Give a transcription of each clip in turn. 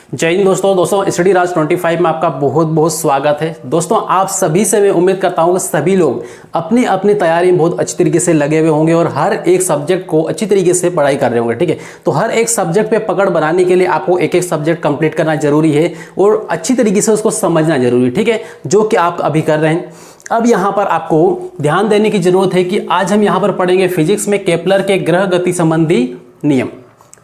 जय हिंद दोस्तों स्टडी राज 25 में आपका बहुत बहुत स्वागत है। दोस्तों आप सभी से मैं उम्मीद करता हूं कि सभी लोग अपनी अपनी तैयारी में बहुत अच्छी तरीके से लगे हुए होंगे और हर एक सब्जेक्ट को अच्छी तरीके से पढ़ाई कर रहे होंगे। ठीक है, तो हर एक सब्जेक्ट पे पकड़ बनाने के लिए आपको एक एक सब्जेक्ट कंप्लीट करना जरूरी है और अच्छी तरीके से उसको समझना जरूरी है। ठीक है, जो कि आप अभी कर रहे हैं। अब यहाँ पर आपको ध्यान देने की जरूरत है कि आज हम यहाँ पर पढ़ेंगे फिजिक्स में केपलर के ग्रह गति संबंधी नियम।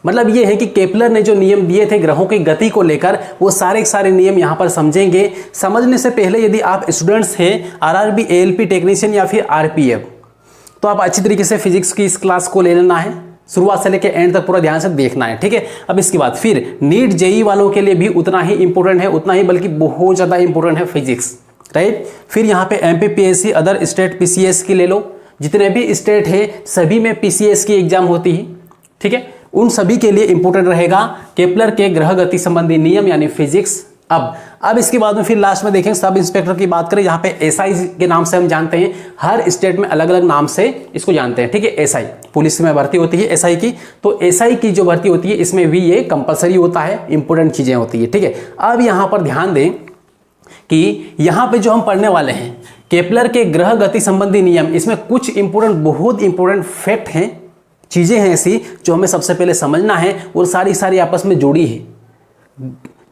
मतलब ये है कि केपलर ने जो नियम दिए थे ग्रहों की गति को लेकर, वो सारे नियम यहाँ पर समझेंगे। समझने से पहले यदि आप स्टूडेंट्स हैं आरआरबी, एएलपी टेक्नीशियन या फिर आरपीएफ, तो आप अच्छी तरीके से फिजिक्स की इस क्लास को ले लेना है, शुरुआत से लेकर एंड तक पूरा ध्यान से देखना है। ठीक है, अब इसके बाद फिर नीट जेई वालों के लिए भी उतना ही इंपॉर्टेंट है, उतना ही बल्कि बहुत ज़्यादा इंपॉर्टेंट है फिजिक्स, राइट। फिर यहाँ पे एमपीपीएससी, अदर स्टेट पीसीएस की ले लो, जितने भी स्टेट है सभी में पीसीएस की एग्जाम होती है। ठीक है, उन सभी के लिए इंपॉर्टेंट रहेगा केपलर के ग्रह गति संबंधी नियम यानी फिजिक्स। अब इसके बाद में फिर लास्ट में देखेंगे सब इंस्पेक्टर की बात करें, यहाँ पे एसआई के नाम से हम जानते हैं, हर स्टेट में अलग अलग नाम से इसको जानते हैं। ठीक है, एसआई पुलिस में भर्ती होती है एसआई की, तो एसआई की जो भर्ती होती है इसमें भी ये कंपलसरी होता है, इंपॉर्टेंट चीजें होती है। ठीक है, अब यहाँ पर ध्यान दें कि यहाँ पे जो हम पढ़ने वाले हैं केपलर के ग्रह गति संबंधी नियम, इसमें कुछ इंपॉर्टेंट बहुत इंपॉर्टेंट फैक्ट हैं, चीजें हैं ऐसी जो हमें सबसे पहले समझना है और सारी आपस में जुड़ी है।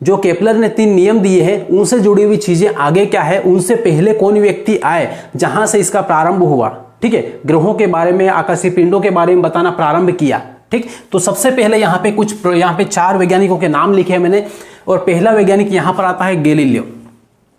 जो केपलर ने 3 नियम दिए हैं उनसे जुड़ी हुई चीजें आगे क्या है, उनसे पहले कौन व्यक्ति आए जहां से इसका प्रारंभ हुआ। ठीक है, ग्रहों के बारे में, आकाशीय पिंडों के बारे में बताना प्रारंभ किया। ठीक, तो सबसे पहले यहाँ पे 4 वैज्ञानिकों के नाम लिखे हैं मैंने, और पहला वैज्ञानिक यहाँ पर आता है गैलीलियो।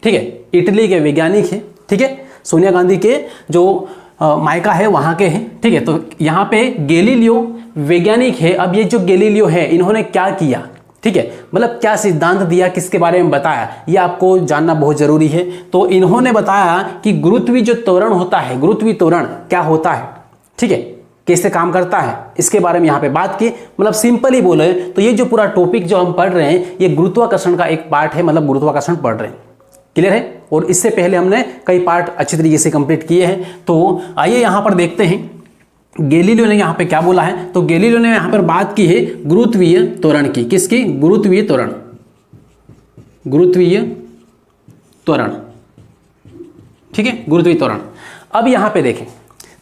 ठीक है, इटली के वैज्ञानिक है। ठीक है, सोनिया गांधी के जो मायका है वहां के हैं। ठीक है, तो यहाँ पे गैलीलियो वैज्ञानिक है। अब ये जो गैलीलियो है इन्होंने क्या किया, ठीक है, मतलब क्या सिद्धांत दिया, किसके बारे में बताया, ये आपको जानना बहुत जरूरी है। तो इन्होंने बताया कि गुरुत्वीय जो त्वरण होता है, गुरुत्वीय त्वरण क्या होता है, ठीक है, कैसे काम करता है, इसके बारे में यहाँ पे बात की। मतलब सिंपली बोले तो ये जो पूरा टॉपिक जो हम पढ़ रहे हैं ये गुरुत्वाकर्षण का एक पार्ट है, मतलब गुरुत्वाकर्षण पढ़ रहे हैं। क्लियर है, और इससे पहले हमने कई पार्ट अच्छी तरीके से कंप्लीट किए हैं। तो आइए यहां पर देखते हैं गैलीलियो ने यहां पे क्या बोला है। तो गैलीलियो ने यहां पर बात की है गुरुत्वीय त्वरण की। किसकी? गुरुत्वीय त्वरण, गुरुत्वीय त्वरण। ठीक है, गुरुत्वीय त्वरण। अब यहां पे देखें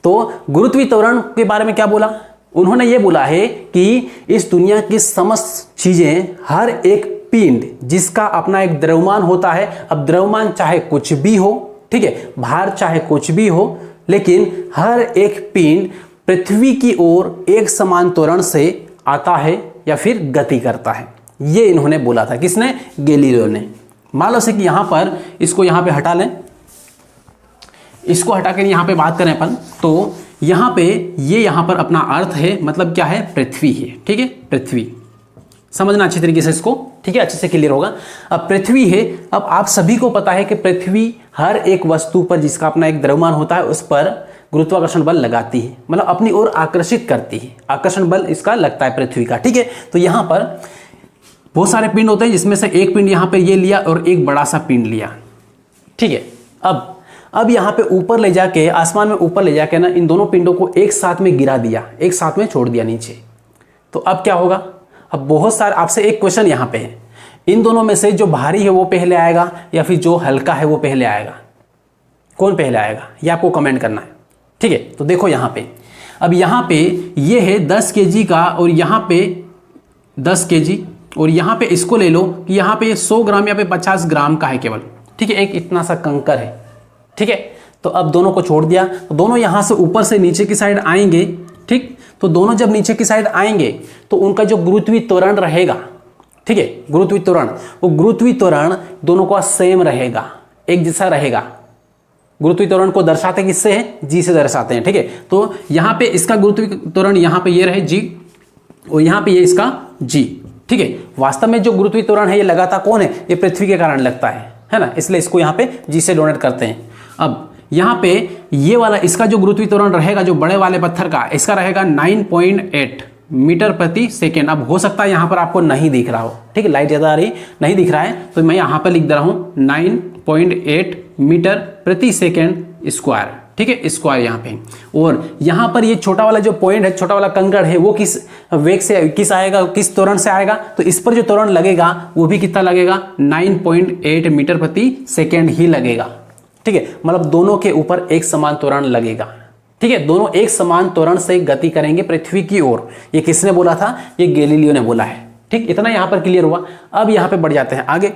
तो गुरुत्वीय त्वरण के बारे में क्या बोला, उन्होंने ये बोला है कि इस दुनिया की समस्त चीजें, हर एक पिंड जिसका अपना एक द्रव्यमान होता है। अब द्रव्यमान चाहे कुछ भी हो, ठीक है, भार चाहे कुछ भी हो, लेकिन हर एक पिंड पृथ्वी की ओर एक समान त्वरण से आता है या फिर गति करता है। ये इन्होंने बोला था, किसने? गैलीलियो ने। मान लो से कि यहां पर इसको यहां पे हटा लें, इसको हटा कर यहां पे बात करें अपन, तो यहां पे ये यहां पर अपना अर्थ है, मतलब क्या है? पृथ्वी है। ठीक है, पृथ्वी, समझना अच्छी तरीके से इसको, ठीक है, अच्छे से क्लियर होगा। अब पृथ्वी है, अब आप सभी को पता है कि पृथ्वी हर एक वस्तु पर जिसका अपना एक द्रव्यमान होता है उस पर गुरुत्वाकर्षण बल लगाती है, मतलब अपनी ओर आकर्षित करती है, आकर्षण बल इसका लगता है पृथ्वी का। ठीक है, तो यहां पर बहुत सारे पिंड होते हैं जिसमें से एक पिंड यहां पर ये लिया और एक बड़ा सा पिंड लिया। ठीक है, अब यहां पे ऊपर ले जाके, आसमान में ऊपर ले जाके ना इन दोनों पिंडों को एक साथ में गिरा दिया, एक साथ में छोड़ दिया नीचे। तो अब क्या होगा? अब बहुत सारे आपसे एक क्वेश्चन यहां पे है, इन दोनों में से जो भारी है वो पहले आएगा या फिर जो हल्का है वो पहले आएगा? कौन पहले आएगा ये आपको कमेंट करना है। ठीक है, तो देखो यहां पे, अब यहां पे ये है 10 kg का और यहां पे 10 kg, और यहां पे इसको ले लो कि यहां पे 100 ग्राम या पे 50 ग्राम का है केवल। ठीक है, एक इतना सा कंकर है। ठीक है, तो अब दोनों को छोड़ दिया, तो दोनों यहां से ऊपर से नीचे की साइड आएंगे। ठीक, तो दोनों जब नीचे की साइड आएंगे तो उनका जो गुरुत्वीय त्वरण रहेगा, ठीक है, गुरुत्वीय त्वरण, वो गुरुत्वीय त्वरण दोनों का सेम रहेगा, एक जैसा रहेगा। गुरुत्वीय त्वरण को दर्शाते किससे हैं? जी से दर्शाते हैं। ठीक है, तो यहां पे इसका गुरुत्वीय त्वरण यहां पे ये रहे जी, और यहां पे ये इसका जी। ठीक है, वास्तव में जो गुरुत्वीय त्वरण है ये लगाता कौन है? ये पृथ्वी के कारण लगता है ना, इसलिए इसको यहां पे जी से डोनेट करते हैं। अब यहां पे ये वाला इसका जो गुरुत्वीय त्वरण रहेगा, जो बड़े वाले पत्थर का, इसका रहेगा 9.8 मीटर प्रति सेकेंड। अब हो सकता है यहां पर आपको नहीं दिख रहा हो, ठीक है, लाइट ज्यादा आ रही नहीं दिख रहा है, तो मैं यहां पर लिख दे रहा हूं 9.8 मीटर प्रति सेकेंड स्क्वायर। ठीक है, स्क्वायर यहाँ पे। और यहाँ पर ये छोटा वाला जो पॉइंट है, छोटा वाला कंकड़ है, वो किस वेग से, किस आएगा, किस त्वरण से आएगा, तो इस पर जो त्वरण लगेगा वो भी कितना लगेगा, 9.8 मीटर प्रति सेकेंड ही लगेगा। ठीक है, मतलब दोनों के ऊपर एक समान त्वरण लगेगा। ठीक है, दोनों एक समान त्वरण से गति करेंगे पृथ्वी की ओर। ये किसने बोला था, ये गैलीलियो ने बोला है। ठीक, इतना यहां पर क्लियर हुआ। अब यहां पे बढ़ जाते हैं आगे,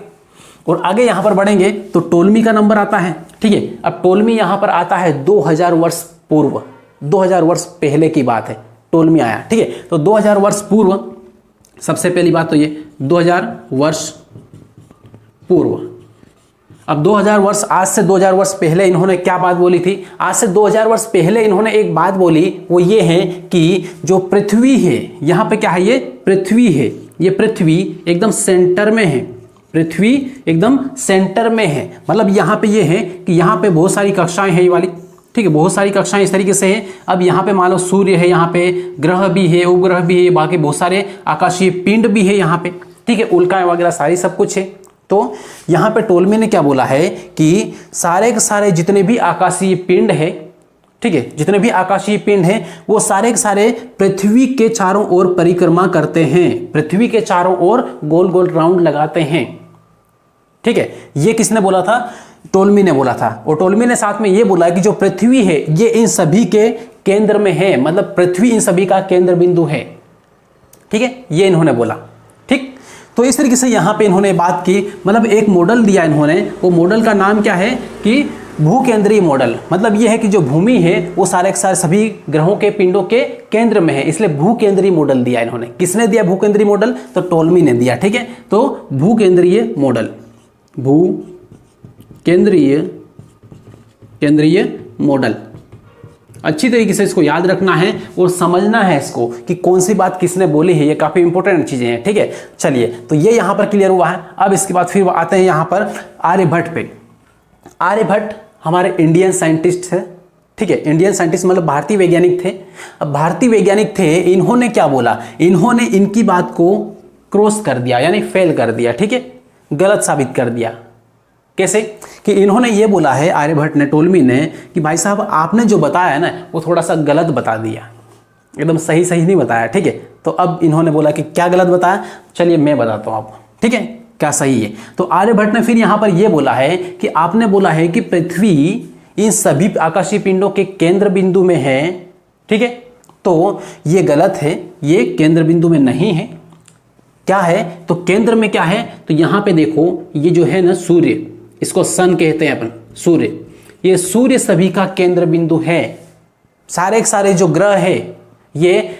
और आगे यहां पर बढ़ेंगे तो टोल्मी का नंबर आता है। ठीक है, अब टोल्मी यहां पर आता है 2000 वर्ष पूर्व, 2000 वर्ष पहले की बात है, टोल्मी आया। ठीक है, तो 2000 वर्ष पूर्व, सबसे पहली बात तो ये 2000 वर्ष पूर्व। अब 2000 वर्ष, आज से 2000 वर्ष पहले इन्होंने क्या बात बोली थी, आज से 2000 वर्ष पहले इन्होंने एक बात बोली, वो ये है कि जो पृथ्वी है, यहां पे क्या है, ये पृथ्वी है, ये पृथ्वी एकदम सेंटर में है, पृथ्वी एकदम सेंटर में है। मतलब यहाँ पे ये है कि यहाँ पे बहुत सारी कक्षाएं हैं ये वाली। ठीक है, बहुत सारी कक्षाएं इस तरीके से हैं। अब यहाँ पे मान लो सूर्य है, यहाँ पे ग्रह भी है, उपग्रह भी है, बाकी बहुत सारे आकाशीय पिंड भी है यहाँ पे। ठीक है, उल्काएं वगैरह सारी सब कुछ है। तो यहाँ पे टोल्मी ने क्या बोला है कि सारे के सारे जितने भी आकाशीय पिंड है, ठीक है, जितने भी आकाशीय पिंड हैं वो सारे के सारे पृथ्वी के चारों ओर परिक्रमा करते हैं, पृथ्वी के चारों ओर गोल गोल राउंड लगाते हैं। ठीक है, ये किसने बोला था, टोल्मी ने बोला था। और टोल्मी ने साथ में ये बोला कि जो पृथ्वी है ये इन सभी के केंद्र में है, मतलब पृथ्वी इन सभी का केंद्र बिंदु है। ठीक है, ये इन्होंने बोला। ठीक, तो इस तरीके से यहां पे इन्होंने बात की, मतलब एक मॉडल दिया इन्होंने। वो मॉडल का नाम क्या है कि भूकेंद्रीय मॉडल। मतलब ये है कि जो भूमि है वो सारे के सारे सभी ग्रहों के पिंडों के केंद्र में है, इसलिए भूकेंद्रीय मॉडल दिया इन्होंने। किसने दिया भूकेंद्रीय मॉडल, तो टोल्मी ने दिया। ठीक है, तो भूकेंद्रीय मॉडल, केंद्रीय मॉडल, अच्छी तरीके से इसको याद रखना है और समझना है इसको कि कौन सी बात किसने बोली है, ये काफी इंपॉर्टेंट चीजें हैं। ठीक है, चलिए, तो ये यहां पर क्लियर हुआ है। अब इसके बाद फिर आते हैं यहां पर आर्यभट्ट पे। आर्यभट्ट हमारे इंडियन साइंटिस्ट है। ठीक है, इंडियन साइंटिस्ट मतलब भारतीय वैज्ञानिक थे। अब भारतीय वैज्ञानिक थे, इन्होंने क्या बोला, इन्होंने इनकी बात को क्रॉस कर दिया, यानी फेल कर दिया। ठीक है, गलत साबित कर दिया। कैसे कि इन्होंने ये बोला है, आर्यभट्ट ने, टोल्मी ने, कि भाई साहब आपने जो बताया है ना वो थोड़ा सा गलत बता दिया, एकदम सही नहीं बताया। ठीक है, तो अब इन्होंने बोला कि क्या गलत बताया, चलिए मैं बताता हूं आपको। ठीक है, क्या सही है। तो आर्यभट्ट ने फिर यहां पर यह बोला है कि आपने बोला है कि पृथ्वी इन सभी आकाशीय पिंडों के केंद्र बिंदु में है। ठीक है, तो ये गलत है, ये केंद्र बिंदु में नहीं है। क्या है, तो केंद्र में क्या है, तो यहां पे देखो, ये जो है ना सूर्य, इसको सन कहते हैं अपन, सूर्य, ये सूर्य सभी का केंद्र बिंदु है। सारे के सारे जो ग्रह है ये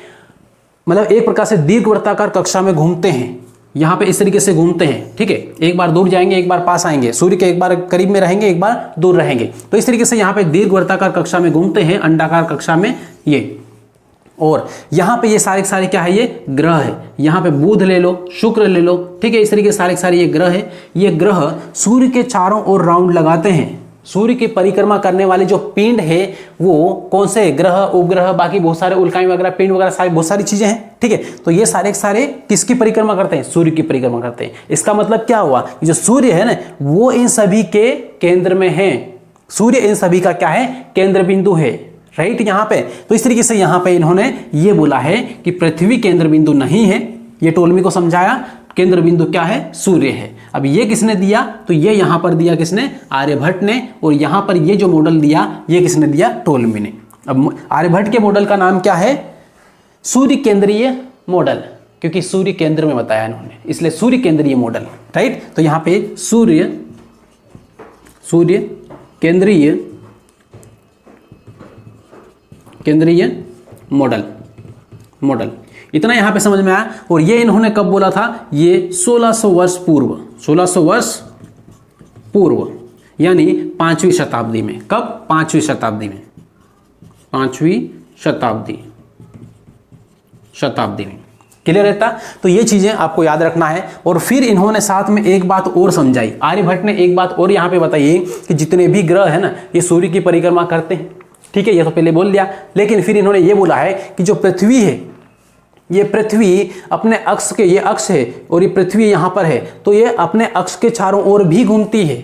मतलब एक प्रकार से दीर्घवृत्ताकार कक्षा में घूमते हैं, यहां पे इस तरीके से घूमते हैं। ठीक है, एक बार दूर जाएंगे, एक बार पास आएंगे, सूर्य के एक बार करीब में रहेंगे, एक बार दूर रहेंगे। तो इस तरीके से यहां पे दीर्घवृत्ताकार कक्षा में घूमते हैं, अंडाकार कक्षा में ये। और यहां पे ये सारे के सारे क्या है, ये ग्रह है। यहां पे बुध ले लो, शुक्र ले लो। ठीक है, इस तरीके से सारे के सारे ये ग्रह है। ये ग्रह सूर्य के चारों ओर राउंड लगाते हैं। सूर्य की परिक्रमा करने वाले जो पिंड है वो कौन से, ग्रह, उपग्रह, बाकी बहुत सारे उल्काएं वगैरह, पिंड वगैरह, सारी बहुत सारी चीजें हैं। ठीक है, तो ये सारे के सारे किसकी परिक्रमा करते हैं, सूर्य की परिक्रमा करते हैं। इसका मतलब क्या हुआ, जो सूर्य है ना वो इन सभी के केंद्र में है। सूर्य इन सभी का क्या है, केंद्र बिंदु है। राइट, यहां पे तो इस तरीके से यहां पे इन्होंने ये बोला है कि पृथ्वी केंद्र बिंदु नहीं है। ये टोल्मी को समझाया, केंद्र बिंदु क्या है, सूर्य है। अब ये किसने दिया, तो ये यहां पर दिया किसने, आर्यभट्ट ने। और यहां पर ये जो मॉडल दिया ये किसने दिया, टोल्मी ने। अब आर्यभट्ट के मॉडल का नाम क्या है, सूर्य केंद्रीय मॉडल, क्योंकि सूर्य केंद्र में बताया इन्होंने, इसलिए सूर्य केंद्रीय मॉडल। राइट, तो यहां पे सूर्य केंद्रीय मॉडल, इतना यहां पे समझ में आया। और ये इन्होंने कब बोला था, ये 1600 वर्ष पूर्व, 1600 वर्ष पूर्व, यानी 5वीं शताब्दी में। कब, 5वीं शताब्दी में, 5वीं शताब्दी में। क्लियर रहता, तो ये चीजें आपको याद रखना है। और फिर इन्होंने साथ में एक बात और समझाई, आर्यभट्ट ने एक बात और यहां पे बताई कि जितने भी ग्रह है ना ये सूर्य की परिक्रमा करते हैं। ठीक है, ये तो पहले बोल दिया, लेकिन फिर इन्होंने ये बोला है कि जो पृथ्वी है, ये पृथ्वी अपने अक्ष के, ये अक्ष है और ये पृथ्वी यहां पर है, तो ये अपने अक्ष के चारों ओर भी घूमती है।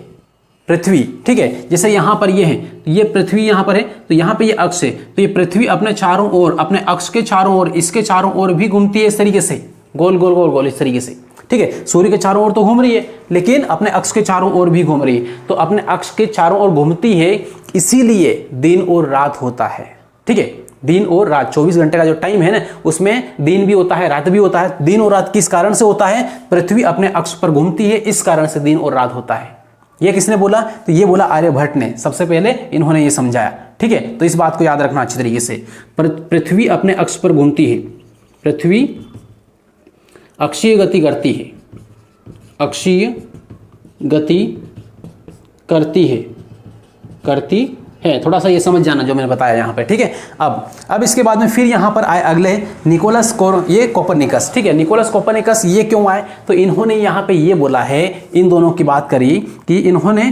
पृथ्वी, ठीक है, जैसे यहाँ पर ये है, तो ये पृथ्वी यहाँ पर है, तो यहाँ पे ये अक्ष है, तो ये पृथ्वी अपने चारों ओर, अपने अक्ष के चारों ओर, इसके चारों ओर भी घूमती है इस तरीके से, गोल गोल गोल गोल इस तरीके से, ठीक है। सूर्य के चारों ओर तो घूम रही है, लेकिन अपने अक्ष के चारों ओर भी घूम रही है, तो अपने अक्ष के चारों ओर घूमती है, इसीलिए दिन और रात होता है, ठीक है। दिन और रात 24 घंटे का जो टाइम है ना, उसमें दिन भी होता है, रात भी होता है। दिन और रात किस कारण से होता है? पृथ्वी अपने अक्ष पर घूमती है, इस कारण से दिन और रात होता है। ये किसने बोला? तो ये बोला आर्यभट्ट ने, सबसे पहले इन्होंने ये समझाया, ठीक है। तो इस बात को याद रखना अच्छी तरीके से। पृथ्वी अपने अक्ष पर घूमती है, पृथ्वी अक्षीय गति करती है, अक्षीय गति करती है, थोड़ा सा ये समझ जाना जो मैंने बताया यहाँ पे, ठीक है। अब इसके बाद में फिर यहाँ पर आए अगले निकोलस कोपरनिकस, ठीक है। निकोलस कोपरनिकस ये क्यों आए? तो इन्होंने यहाँ पे ये बोला है, इन दोनों की बात करी कि इन्होंने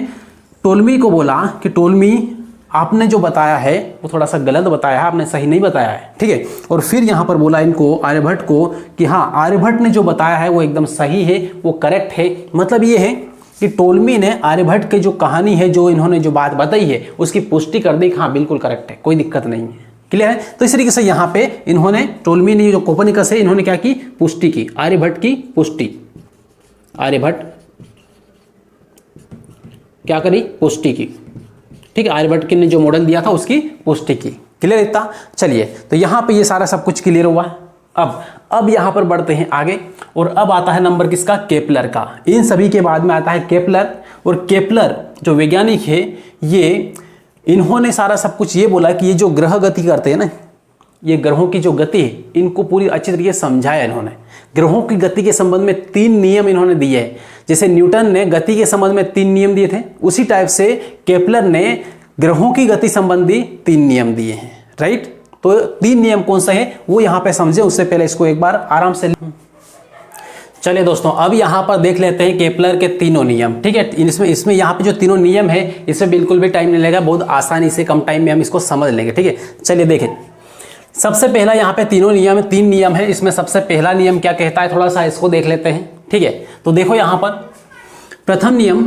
टोलमी को बोला कि टोलमी आपने जो बताया है वो थोड़ा सा गलत बताया है, आपने सही नहीं बताया है, ठीक है। और फिर यहाँ पर बोला इनको आर्यभट्ट को कि हाँ, आर्यभट्ट ने जो बताया है वो एकदम सही है, वो करेक्ट है। मतलब ये है कि टोलमी ने आर्यभट्ट की जो कहानी है, जो इन्होंने जो बात बताई है, उसकी पुष्टि कर दी कि हाँ बिल्कुल करेक्ट है, कोई दिक्कत नहीं है। क्लियर है? तो इस तरीके से यहाँ पे इन्होंने, टोलमी ने जो कोपरनिकस है, इन्होंने क्या की? पुष्टि की, आर्यभट्ट की पुष्टि। आर्यभट्ट क्या करी? पुष्टि की, ठीक है। आर्यभट्ट ने जो मॉडल दिया था उसकी पुष्टि की। क्लियर इतना? चलिए, तो यहाँ पे ये सारा सब कुछ क्लियर हुआ है। अब यहाँ पर बढ़ते हैं आगे, और अब आता है नंबर किसका? केपलर का। इन सभी के बाद में आता है केपलर। और केपलर जो वैज्ञानिक है, ये इन्होंने सारा सब कुछ ये बोला कि ये जो ग्रह गति करते हैं ना, ये ग्रहों की जो गति है, इनको पूरी अच्छी तरीके से समझाया इन्होंने। ग्रहों की गति के संबंध में 3 नियम इन्होंने दिए हैं। जैसे न्यूटन ने गति के संबंध में 3 नियम दिए थे, उसी टाइप से केपलर ने ग्रहों की गति संबंधी 3 नियम दिए हैं, राइट। तो 3 नियम कौन सा है वो यहाँ पे समझे, उससे पहले इसको एक बार आराम से। चलिए दोस्तों, अब यहाँ पर देख लेते हैं केपलर के तीनों नियम, ठीक है। इसमें यहाँ पे जो तीनों नियम है, इसमें बिल्कुल भी टाइम नहीं लगेगा, बहुत आसानी से कम टाइम में हम इसको समझ लेंगे, ठीक है। चलिए देखें, सबसे पहला यहाँ पे 3 नियम है। इसमें सबसे पहला नियम क्या कहता है, थोड़ा सा इसको देख लेते हैं, ठीक है। तो देखो यहाँ पर प्रथम नियम,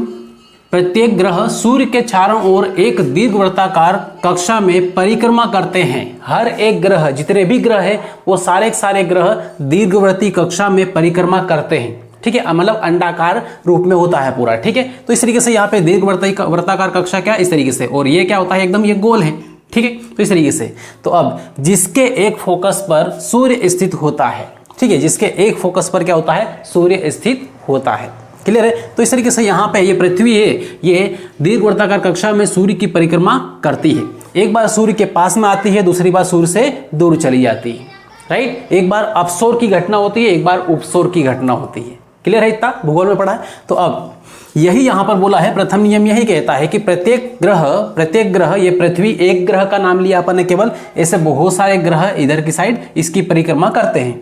प्रत्येक ग्रह सूर्य के चारों ओर एक दीर्घवृत्ताकार कक्षा में परिक्रमा करते हैं। हर एक ग्रह, जितने भी ग्रह है, वो सारे के सारे ग्रह दीर्घवृत्तीय कक्षा में परिक्रमा करते हैं, ठीक है। मतलब अंडाकार रूप में होता है पूरा, ठीक है। तो इस तरीके से यहाँ पे दीर्घवृत्ताकार कक्षा क्या, इस तरीके से, और ये क्या होता है, एकदम ये गोल है, ठीक है। तो इस तरीके से, तो अब जिसके एक फोकस पर सूर्य स्थित होता है, ठीक है, जिसके एक फोकस पर क्या होता है, सूर्य स्थित होता है। क्लियर है? तो इस तरीके से यहाँ पे ये पृथ्वी है, ये दीर्घवृत्ताकार कक्षा में सूर्य की परिक्रमा करती है। एक बार सूर्य के पास में आती है, दूसरी बार सूर्य से दूर चली जाती है, राइट। एक बार अपसौर की घटना होती है, एक बार उपसौर की घटना होती है। क्लियर है? इतना भूगोल में पढ़ा है। तो अब यही यहाँ पर बोला है, प्रथम नियम यही कहता है कि प्रत्येक ग्रह, ये पृथ्वी एक ग्रह का नाम लिया अपन ने केवल, ऐसे बहुत सारे ग्रह इधर की साइड इसकी परिक्रमा करते हैं।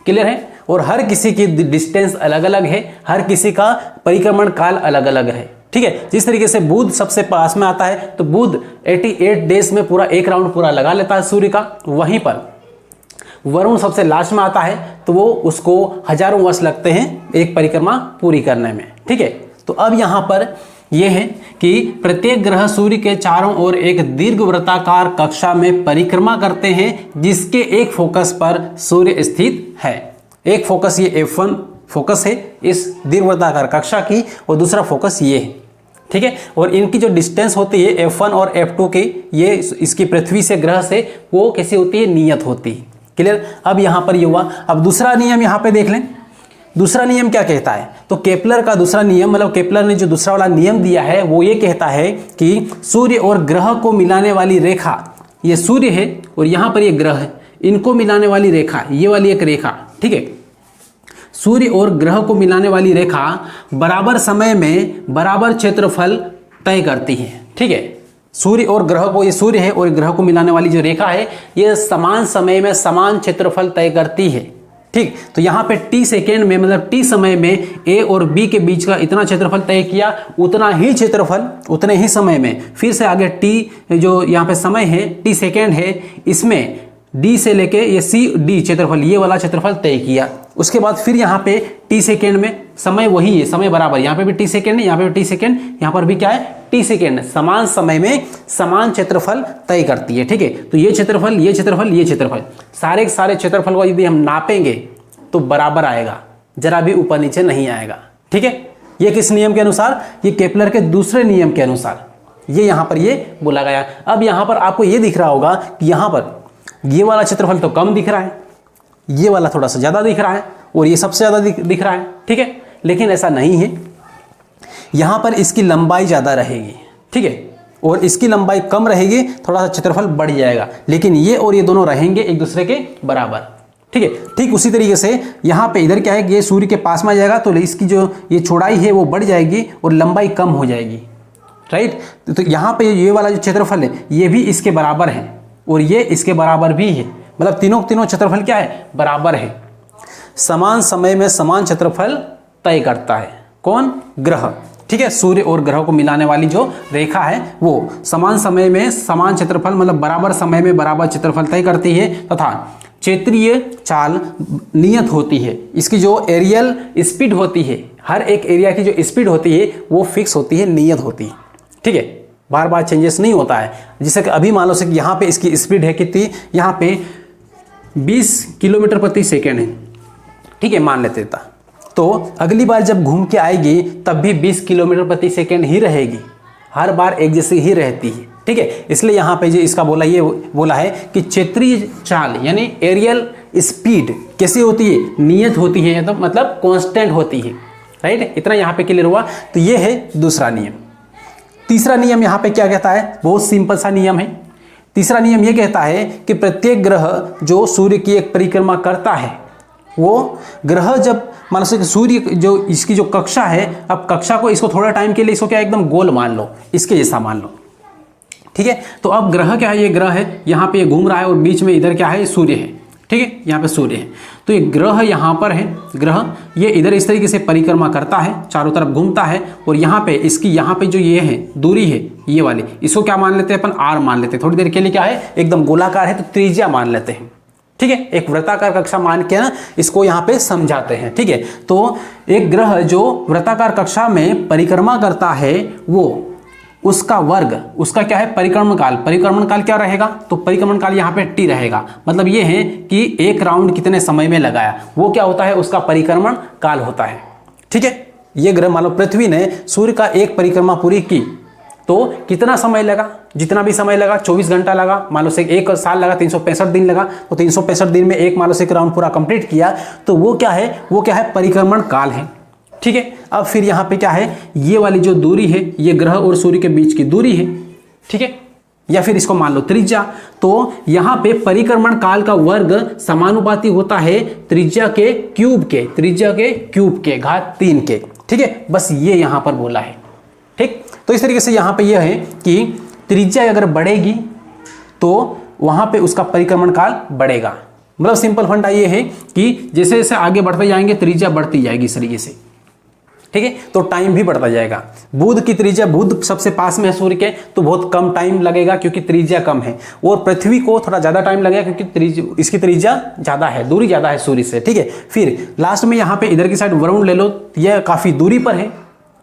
क्लियर है? और हर किसी की डिस्टेंस अलग अलग है, हर किसी का परिक्रमण काल अलग अलग है, ठीक है। जिस तरीके से बुध सबसे पास में आता है, तो बुध 88 डेज में पूरा एक राउंड पूरा लगा लेता है सूर्य का। वहीं पर वरुण सबसे लास्ट में आता है, तो वो उसको हजारों वर्ष लगते हैं एक परिक्रमा पूरी करने में, ठीक है। तो अब यहाँ पर यह है कि प्रत्येक ग्रह सूर्य के चारों ओर एक दीर्घवृत्ताकार कक्षा में परिक्रमा करते हैं, जिसके एक फोकस पर सूर्य स्थित है। एक फोकस ये F1 फोकस है इस दीर्घवृत्ताकार कक्षा की, और दूसरा फोकस ये है, ठीक है। और इनकी जो डिस्टेंस होती है F1 और F2 की, ये इसकी पृथ्वी से, ग्रह से, वो कैसी होती है, नियत होती है। क्लियर? अब यहाँ पर ये हुआ। अब दूसरा नियम यहाँ पे देख लें, दूसरा नियम क्या कहता है। तो केपलर का दूसरा नियम, मतलब केपलर ने जो दूसरा वाला नियम दिया है, वो ये कहता है कि सूर्य और ग्रह को मिलाने वाली रेखा, ये सूर्य है और यहाँ पर ये ग्रह है, इनको मिलाने वाली रेखा, ये वाली एक रेखा, ठीक है। सूर्य और ग्रह को मिलाने वाली रेखा बराबर समय में बराबर क्षेत्रफल तय करती है, ठीक है। सूर्य और ग्रह को, ये सूर्य है और ग्रह को मिलाने वाली जो रेखा है, ये समान समय में समान क्षेत्रफल तय करती है, ठीक। तो यहाँ पे t सेकेंड में, मतलब t समय में a और b के बीच का इतना क्षेत्रफल तय किया, उतना ही क्षेत्रफल उतने ही समय में, फिर से आगे t जो यहाँ पे समय है, t सेकेंड है, इसमें d से लेके ये c d क्षेत्रफल, ये वाला क्षेत्रफल तय किया। उसके बाद फिर यहाँ पे t सेकेंड में समय वही है, समय बराबर, यहाँ पे भी टी सेकेंड है, यहाँ पे भी टी सेकेंड, यहाँ पर भी क्या है टी सेकेंड। समान समय में समान क्षेत्रफल तय करती है। ठीक है, तो ये क्षेत्रफल, ये क्षेत्रफल, ये क्षेत्रफल, सारे के सारे क्षेत्रफल को यदि हम नापेंगे तो बराबर आएगा, जरा भी ऊपर नीचे नहीं आएगा। ठीक है, ये किस नियम के अनुसार? ये केपलर के दूसरे नियम के अनुसार ये यहाँ पर ये बोला गया। अब यहाँ पर आपको ये दिख रहा होगा कि यहाँ पर ये वाला क्षेत्रफल तो कम दिख रहा है, ये वाला थोड़ा सा ज़्यादा दिख रहा है और ये सबसे ज़्यादा दिख रहा है। ठीक है, लेकिन ऐसा नहीं है, यहाँ पर इसकी लंबाई ज़्यादा रहेगी। ठीक है, और इसकी लंबाई कम रहेगी, थोड़ा सा क्षेत्रफल बढ़ जाएगा, लेकिन ये और ये दोनों रहेंगे एक दूसरे के बराबर। ठीक है, ठीक उसी तरीके से यहाँ पे इधर क्या है कि ये सूर्य के पास में आ जाएगा तो इसकी जो ये चौड़ाई है वो बढ़ जाएगी और लंबाई कम हो जाएगी। राइट, तो यहाँ पे ये वाला जो क्षेत्रफल है ये भी इसके बराबर है और ये इसके बराबर भी है, मतलब तीनों क्षेत्रफल क्या है? बराबर है। समान समय में समान क्षेत्रफल तय करता है कौन? ग्रह। ठीक है, सूर्य और ग्रह को मिलाने वाली जो रेखा है वो समान समय में समान क्षेत्रफल, मतलब बराबर समय में बराबर क्षेत्रफल तय करती है तथा क्षेत्रीय चाल नियत होती है। इसकी जो एरियल स्पीड होती है, हर एक एरिया की जो स्पीड होती है वो फिक्स होती है, नियत होती है। ठीक है, बार बार चेंजेस नहीं होता है। जैसे कि अभी मान लो से यहाँ पे इसकी स्पीड है कितनी? यहाँ पे 20 किलोमीटर प्रति सेकेंड है। ठीक है, मान लेते था, तो अगली बार जब घूम के आएगी तब भी 20 किलोमीटर प्रति सेकेंड ही रहेगी, हर बार एक जैसी ही रहती है। ठीक है, इसलिए यहाँ पे जो इसका ये बोला है कि क्षेत्रीय चाल यानी एरियल स्पीड कैसी होती है? नियत होती है, तो मतलब कांस्टेंट होती है। राइट, इतना यहाँ पे क्लियर हुआ। तो ये है दूसरा नियम। तीसरा नियम यहाँ पे क्या कहता है? बहुत सिंपल सा नियम है। तीसरा नियम ये कहता है कि प्रत्येक ग्रह जो सूर्य की एक परिक्रमा करता है, वो ग्रह जब मान लो सूर्य जो इसकी जो कक्षा है, अब कक्षा को इसको थोड़ा टाइम के लिए इसको क्या एकदम गोल मान लो, इसके जैसा मान लो। ठीक है, तो अब ग्रह क्या है? ये ग्रह है, यहाँ पे ये घूम रहा है और बीच में इधर क्या है? सूर्य है। ठीक है, यहाँ पे सूर्य है, तो ये ग्रह यहाँ पर है, ग्रह ये इधर इस तरीके से परिक्रमा करता है, चारों तरफ घूमता है और यहाँ पे इसकी यहाँ पे जो ये है दूरी है ये वाली, इसको क्या मान लेते हैं अपन? आर मान लेते हैं। थोड़ी देर के लिए क्या है? एकदम गोलाकार है तो त्रिज्या मान लेते हैं। ठीक है, एक वृत्ताकार कक्षा मान के ना इसको यहाँ पे समझाते हैं। ठीक है, तो एक ग्रह जो वृत्ताकार कक्षा में परिक्रमा करता है वो उसका वर्ग, उसका क्या है? परिक्रमण काल। परिक्रमण काल क्या रहेगा? तो परिक्रमण काल यहाँ पे टी रहेगा, मतलब ये है कि एक राउंड कितने समय में लगाया, वो क्या होता है? उसका परिक्रमण काल होता है। ठीक है, ये ग्रह मान लो पृथ्वी ने सूर्य का एक परिक्रमा पूरी की तो कितना समय लगा? जितना भी समय लगा, 24 घंटा लगा, मान लो से एक साल लगा, 365 दिन लगा, तो 365 दिन में एक मान लो से एक राउंड पूरा कंप्लीट किया, तो वो क्या है? वो क्या है? परिक्रमण काल है। ठीक है, अब फिर यहाँ पे क्या है? ये वाली जो दूरी है ये ग्रह और सूर्य के बीच की दूरी है। ठीक है, या फिर इसको मान लो त्रिज्या। तो यहाँ पे परिक्रमण काल का वर्ग समानुपाती होता है त्रिज्या के क्यूब के, त्रिज्या के क्यूब के घात 3 के। ठीक है, बस ये यहाँ पर बोला है। ठीक, तो इस तरीके से यहाँ पे यह है कि त्रिज्या अगर बढ़ेगी तो वहां पे उसका परिक्रमण काल बढ़ेगा। मतलब सिंपल फंडा ये है कि जैसे जैसे आगे बढ़ते जाएंगे त्रिज्या बढ़ती जाएगी इस तरीके से। ठीक है, तो टाइम भी बढ़ता जाएगा। बुध की त्रिज्या, बुध सबसे पास में है सूर्य के, तो बहुत कम टाइम लगेगा क्योंकि त्रिज्या कम है, और पृथ्वी को थोड़ा ज्यादा टाइम लगेगा क्योंकि इसकी त्रिज्या ज्यादा है, दूरी ज्यादा है सूर्य से। ठीक है, फिर लास्ट में यहाँ पे इधर की साइड वरुण ले लो, यह काफी दूरी पर है।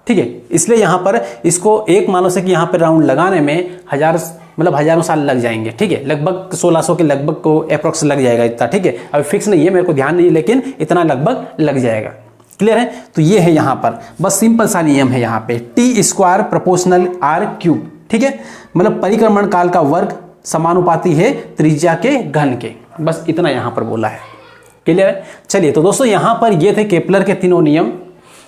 ठीक है, इसलिए यहाँ पर इसको एक मानो से कि यहाँ पर राउंड लगाने में हजारों साल लग जाएंगे। ठीक है, लगभग 1600 के लगभग को अप्रोक्स लग जाएगा इतना। ठीक है, अभी फिक्स नहीं है, मेरे को ध्यान नहीं है, लेकिन इतना लगभग लग जाएगा। क्लियर है? तो ये है यहाँ पर, बस सिंपल सा नियम है यहाँ पे, T square proportional R cube. ठीक है, मतलब परिक्रमण काल का वर्ग समानुपाती है त्रिज्या के घन के, बस इतना यहाँ पर बोला है। क्लियर है? चलिए, तो दोस्तों यहाँ पर ये थे केपलर के तीनों नियम।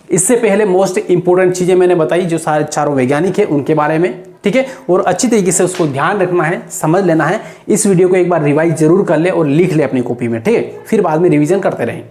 इससे पहले मोस्ट इंपोर्टेंट चीजें मैंने बताई जो सारे चारों वैज्ञानिक है उनके बारे में। ठीक है, और अच्छी तरीके से उसको ध्यान रखना है, समझ लेना है। इस वीडियो को एक बार रिवाइज जरूर कर ले और लिख ले अपनी कॉपी में। ठीक है, फिर बाद में रिवीजन करते रहें।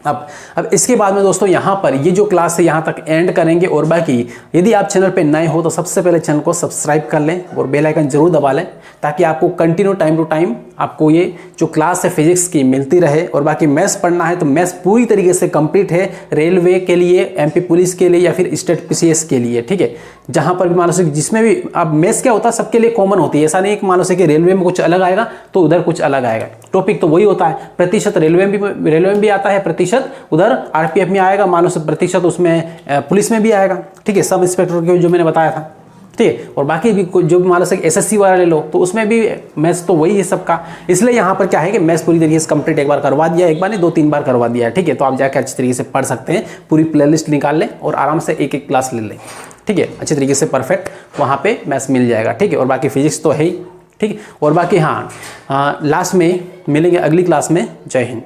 अब इसके बाद में दोस्तों यहाँ पर ये जो क्लास है यहाँ तक एंड करेंगे, और बाकी यदि आप चैनल पे नए हो तो सबसे पहले चैनल को सब्सक्राइब कर लें और बेल आइकन जरूर दबा लें ताकि आपको कंटिन्यू टाइम टू टाइम आपको ये जो क्लास है फिजिक्स की मिलती रहे। और बाकी मैथ्स पढ़ना है तो मैथ्स पूरी तरीके से कंप्लीट है रेलवे के लिए, एमपी पुलिस के लिए या फिर स्टेट पीसीएस के लिए, ठीक है। जहां पर भी मान लो से जिसमें भी अब मैथ्स क्या होता है सबके लिए कॉमन होती है, ऐसा नहीं कि मान लो से कि रेलवे में कुछ अलग आएगा तो उधर कुछ अलग आएगा, टॉपिक तो वही होता है। प्रतिशत रेलवे में भी आता है, प्रतिशत उधर आरपीएफ में आएगा, मान लो से प्रतिशत उसमें पुलिस में भी आएगा, ठीक है, सब इंस्पेक्टर के जो मैंने बताया था, ठीक है। और बाकी भी जो भी मान लो से एसएससी वाला ले लो तो उसमें भी मैथ्स तो वही है सबका। इसलिए यहाँ पर क्या है कि मैथ्स पूरी तरीके से कंप्लीट एक बार करवा दिया, एक बार नहीं 2-3 बार करवा दिया है, ठीक है। तो आप जाकर अच्छी तरीके से पढ़ सकते हैं, पूरी प्लेलिस्ट निकाल लें और आराम से एक एक क्लास ले लें, ठीक है। अच्छी तरीके से परफेक्ट वहाँ पे मैथ्स मिल जाएगा, ठीक है। और बाकी फिजिक्स तो है ही, ठीक है। और बाकी हाँ लास्ट में मिलेंगे अगली क्लास में। जय हिंद।